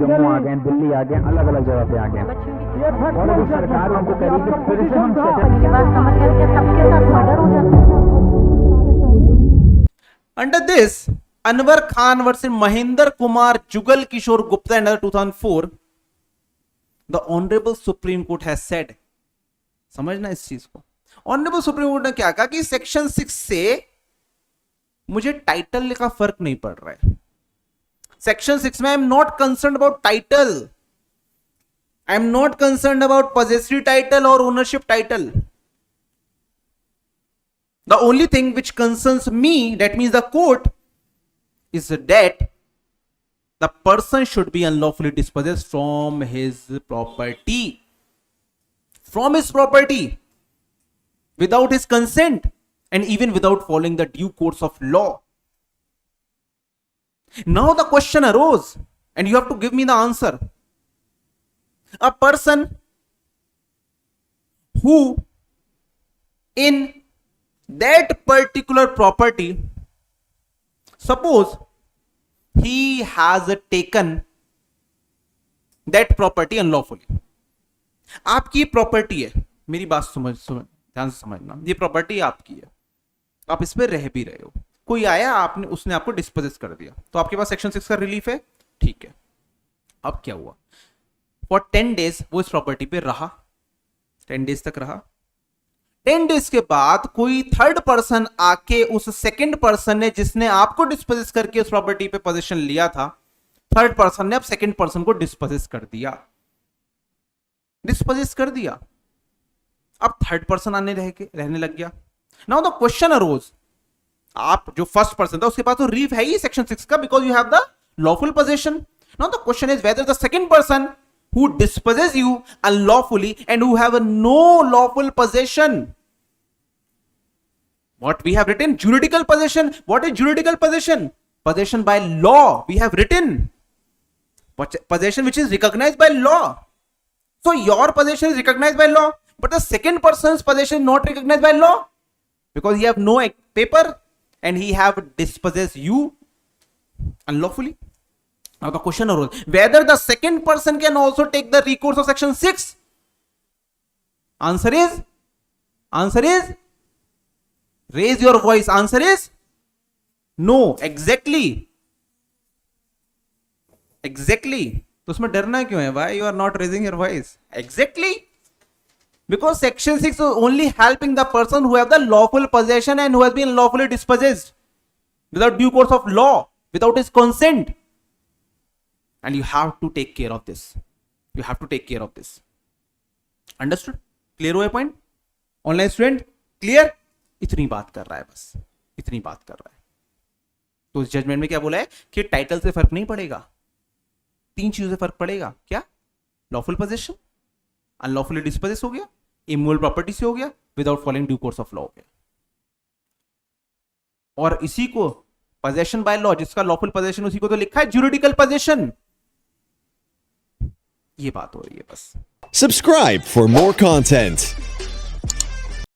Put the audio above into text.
जम्मू आ गए, दिल्ली आ गए, अलग अलग जगह पे आ गए, और अभी सरकार उनको कह रही है कि फिर से हम मेरी बात समझ गए कि सबके साथ मर्डर हो जाता है। Under this, Anwar Khan versus Mahinder Kumar Jugal Kishore Gupta and other 2004, the Honorable Supreme Court has said, समझना इस चीज को, ऑनरेबल सुप्रीम कोर्ट ने क्या कहा कि सेक्शन 6 से मुझे टाइटल का फर्क नहीं पड़ रहा है। सेक्शन 6 में I am not concern about title, I am not concern about possessive title और ownership title. The only thing which concerns me, that means the court, is that the person should be unlawfully dispossessed from his property. From his property. Without his consent. And even without following the due course of law. Now the question arose. And you have to give me the answer. A person who in that particular property, suppose he has taken that property unlawfully. आपकी property है, मेरी बात समझ ध्यान से समझना, ये property आपकी है, आप इस पे रह भी रहे हो, कोई आया आपने उसने आपको डिस्पोजेस कर दिया, तो आपके पास सेक्शन 6 का रिलीफ है, ठीक है। अब क्या हुआ, फॉर 10 डेज वो इस प्रॉपर्टी पे रहा, 10 डेज तक रहा। 10 डेज के बाद कोई थर्ड पर्सन आके उस सेकंड पर्सन ने जिसने आपको डिस्पोजेस करके उस प्रॉपर्टी पे पोजीशन लिया था, थर्ड पर्सन ने अब सेकंड पर्सन को डिस्पोजेस कर दिया, डिस्पोजेस कर दिया। अब थर्ड पर्सन रहने लग गया। नाउ द क्वेश्चन अरोज, आप जो फर्स्ट पर्सन था उसके पास तो रीफ है ही सेक्शन 6 का, because you have the lawful position. Now the question is whether the second person who disposes you unlawfully and who have no lawful possession. What we have written, juridical possession. What is juridical possession? Possession by law. We have written possession which is recognized by law. So your possession is recognized by law, but the second person's possession is not recognized by law because he have no paper and he have dispossessed you unlawfully. Now the question arose whether the second person can also take the recourse of section 6. Answer is raise your voice. Answer is no. Exactly. तो उसमें डरना क्यों है? Why you are not raising your voice? Exactly. Because section 6 is only helping the person who have the lawful possession and who has been lawfully dispossessed without due course of law, without his consent. And you have to take care of this. You have to take care of this. Understood? Clear हुआ point? Online student clear? इतनी बात कर रहा है, बस इतनी बात कर रहा है। तो इस जजमेंट में क्या बोला है कि टाइटल से फर्क नहीं पड़ेगा, 3 चीजों से फर्क पड़ेगा। क्या? लॉफुल पोजेशन, अनलॉफुली डिस्पोजेस हो गया, इमूवेबल प्रॉपर्टी से हो गया, without following due course of law हो गया। और इसी को पोजेशन बाय लॉ, जिसका लॉफुल पोजेशन उसी को तो लिखा है ज्यूरिडिकल पोजेशन। ये बात हो रही है बस। Subscribe for more content.